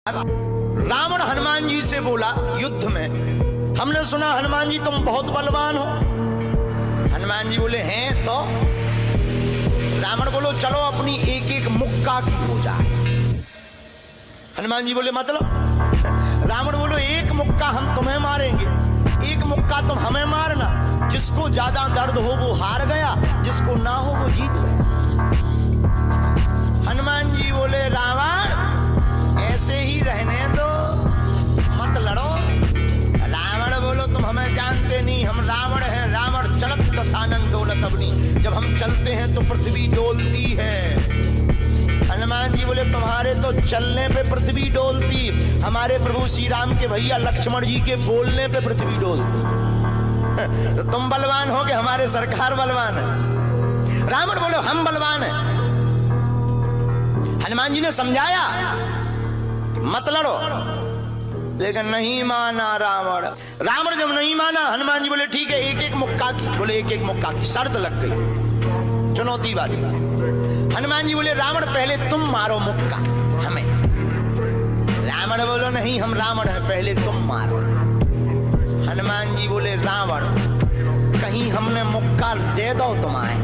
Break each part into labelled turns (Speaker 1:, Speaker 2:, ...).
Speaker 1: रावण हनुमान जी से बोला युद्ध में, हमने सुना हनुमान जी तुम बहुत बलवान हो। हनुमान जी बोले हैं तो। रावण बोलो चलो अपनी एक एक मुक्का की पूजा। हनुमान जी बोले मतलब? रावण बोलो एक मुक्का हम तुम्हें मारेंगे, एक मुक्का तुम हमें मारना। जिसको ज्यादा दर्द हो वो हार गया, जिसको ना हो वो जीत गया। हनुमान जी बोले रावण ऐसे ही रहने दो, मत लड़ो। रावण बोलो तुम हमें जानते नहीं, हम रावण हैं। रावण चलत दसानन डोलत अग्नि, जब हम चलते हैं तो पृथ्वी डोलती है। हनुमान जी बोले तुम्हारे तो चलने पे पृथ्वी डोलती, हमारे प्रभु श्री राम के भैया लक्ष्मण जी के बोलने पे पृथ्वी डोलती। तो तुम बलवान हो कि हमारे सरकार बलवान है? रावण बोले हम बलवान हैं। हनुमान जी ने समझाया मत लड़ो, लेकिन नहीं माना रावण। रावण जब नहीं माना, हनुमान जी बोले ठीक है एक एक मुक्का की। बोले एक एक मुक्का की शर्त लग गई, चुनौती वाली। हनुमान जी बोले रावण पहले तुम मारो मुक्का हमें। रावण बोलो नहीं हम रावण है, पहले तुम मारो। हनुमान जी बोले रावण कहीं हमने मुक्का दे दो तुम्हारे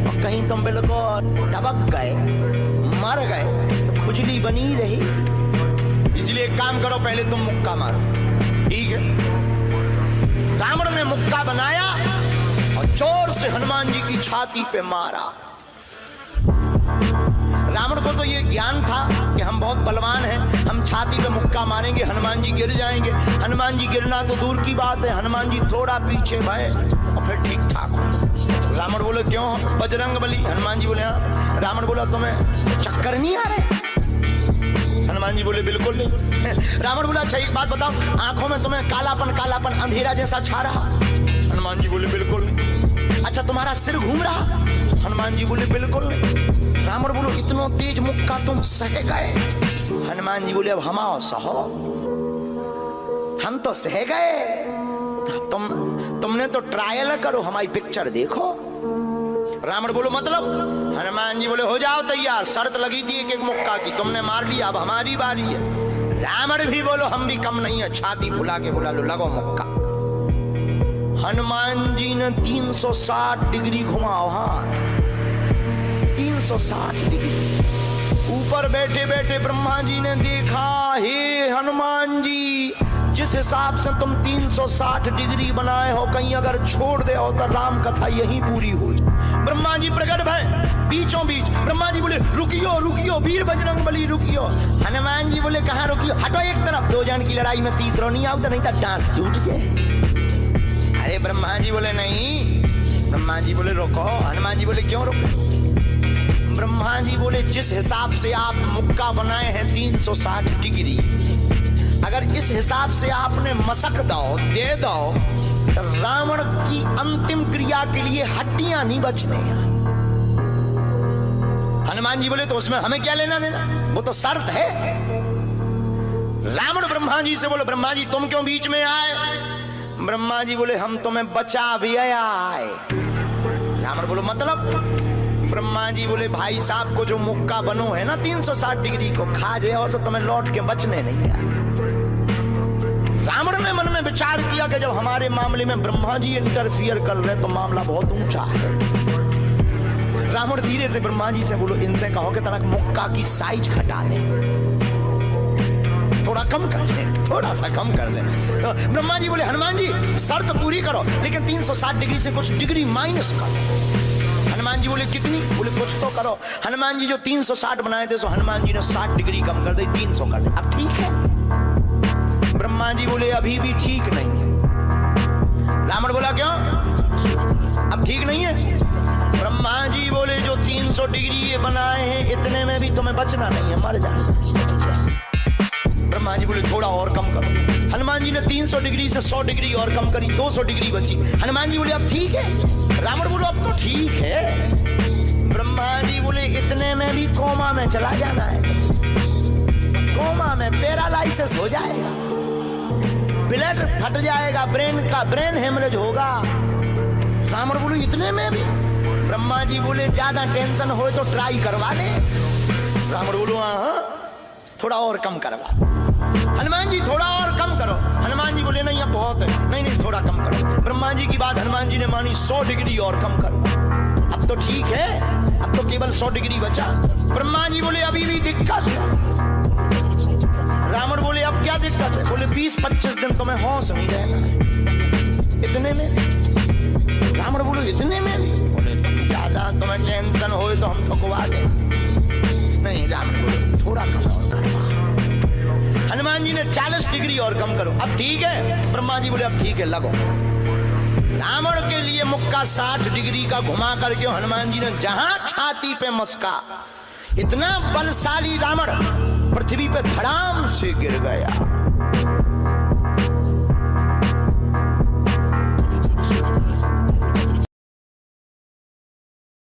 Speaker 1: और कहीं तुम बिल्कुल टबक गए मर गए तो खुजली बनी रही, इसलिए एक काम करो पहले तुम मुक्का मारो। ठीक है। रावण ने मुक्का बनाया और जोर से हनुमान जी की छाती पे मारा। रावण को तो ये ज्ञान था कि हम बहुत बलवान हैं, हम छाती पे मुक्का मारेंगे हनुमान जी गिर जाएंगे। हनुमान जी गिरना तो दूर की बात है, हनुमान जी थोड़ा पीछे भय और फिर ठीक ठाक हो। रावण बोले क्यों बजरंग बली? हनुमान जी बोले हाँ। रावण बोला तुम्हें चक्कर नहीं आ रहे? हनुमान जी बोले बिल्कुल नहीं। रावण बोला अच्छा एक बात बताओ, आंखों में तुम्हें कालापन कालापन अंधेरा जैसा छा रहा? हनुमान जी बोले बिल्कुल नहीं। अच्छा तुम्हारा सिर घूम रहा? हनुमान जी बोले बिल्कुल नहीं। रावण बोलो इतना तेज मुक्का तुम सह गए? हनुमान जी बोले अब हम आओ सहो, हम तो सह गए, तुमने तो ट्रायल करो, हमारी पिक्चर देखो। रावण बोलो मतलब? हनुमान जी बोले हो जाओ तैयार, शर्त लगी थी एक एक मुक्का की, तुमने मार लिया, अब हमारी बारी है। रावण भी बोलो हम भी कम नहीं है, छाती फुला के बोला लो लगो मुक्का। हनुमान जी ने 360 डिग्री घुमाओ हाथ, 360 डिग्री। ऊपर बैठे बैठे ब्रह्मा जी ने देखा, हे हनुमान जी जिस हिसाब से तुम 360 डिग्री बनाए हो, कहीं अगर छोड़ दे हो तो राम कथा यहीं पूरी हो जाए। ब्रह्मा जी प्रकट भय बीचों बीच। ब्रह्मा जी बोले रुकियो रुकियो वीर बजरंग बली रुकियो। हनुमान जी बोले कहाँ रुकियो? हटो एक तरफ, दो जन की लड़ाई में तीसरा नहीं आओ तो नहीं तो डांट टूट जाए। अरे ब्रह्मा जी बोले नहीं। ब्रह्मा जी बोले रोको। हनुमान जी बोले क्यों रोको? ब्रह्मा जी बोले जिस हिसाब से आप मुक्का बनाए हैं 360 डिग्री, अगर इस हिसाब से आपने मसक दो दे दो तो रावण की अंतिम क्रिया के लिए हड्डियां नहीं बचने। हनुमान जी बोले तो उसमें हमें क्या लेना देना, वो तो शर्त है। रावण ब्रह्मा जी से बोले ब्रह्मा जी तुम क्यों बीच में आए? ब्रह्मा जी बोले हम तुम्हें बचा भी आए। रावण बोलो मतलब? ब्रह्मा जी बोले भाई साहब को जो मुक्का बनो है ना 360 डिग्री को खा जाए तो तुम्हें लौट के बचने नहीं दिया। रावण ने मन में विचार किया कि जब हमारे मामले में ब्रह्मा जी इंटरफियर कर रहे तो मामला बहुत ऊंचा है। रावण धीरे से ब्रह्मा जी से बोलो इनसे कहो कि तनक मुक्का की साइज घटा दे, थोड़ा कम कर दे, थोड़ा सा कम कर दे। तो ब्रह्मा जी बोले हनुमान जी शर्त पूरी करो लेकिन 360 डिग्री से कुछ डिग्री माइनस करो। हनुमान जी बोले कितनी? बोले कुछ तो करो। हनुमान जी जो 360 बनाए थे सो हनुमान जी ने 60 डिग्री कम कर दी, 300 कर दे। अब ठीक है? ब्रह्मा जी बोले अभी भी ठीक नहीं है। रावण बोला क्यों अब ठीक नहीं है? ब्रह्मा जी बोले जो 300 डिग्री ये बनाए हैं इतने में भी तुम्हें बचना नहीं है, मर जाना। ब्रह्मा जी बोले थोड़ा और कम करो। हनुमान जी ने 300 डिग्री से 100 डिग्री और कम करी, 200 डिग्री बची। हनुमान जी बोले अब ठीक है? रावण बोलो अब तो ठीक है। ब्रह्मा जी बोले इतने में भी कोमा में चला जाना है, कोमा में पैरालाइसिस हो जाएगा, ब्लड फट जाएगा, ब्रेन हेमरेज होगा। रावण बोले इतने में भी? ब्रह्मा जी बोले ज्यादा टेंशन हो तो ट्राई करवा ले। रावण बोलो हाँ। थोड़ा और कम करवा। हनुमान जी थोड़ा और कम करो। हनुमान जी बोले नहीं अब बहुत है, नहीं नहीं थोड़ा कम करो। ब्रह्मा जी की बात हनुमान जी ने मानी, 100 डिग्री और कम करो। अब तो ठीक है, अब तो केवल 100 डिग्री बचा। ब्रह्मा जी बोले अभी भी दिक्कत है। रावण बोले अब क्या दिक्कत है? बोले 20-25 दिन तो मैं होश नहीं रहना। इतने में? रावण बोले इतने में भी? बोले ज्यादा तुम्हें टेंशन हो तो हम ठुकवा दें। नहीं, रावण बोले थोड़ा कम और करवा। हनुमान जी ने 40 डिग्री और कम करो। अब ठीक है? ब्रह्मा जी बोले अब ठीक है, लगो। रावण के लिए मुक्का 60 डिग्री का घुमा करके हनुमान जी ने जहां छाती पे मस्का, इतना बलशाली रावण पृथ्वी पे धड़ाम से गिर गया।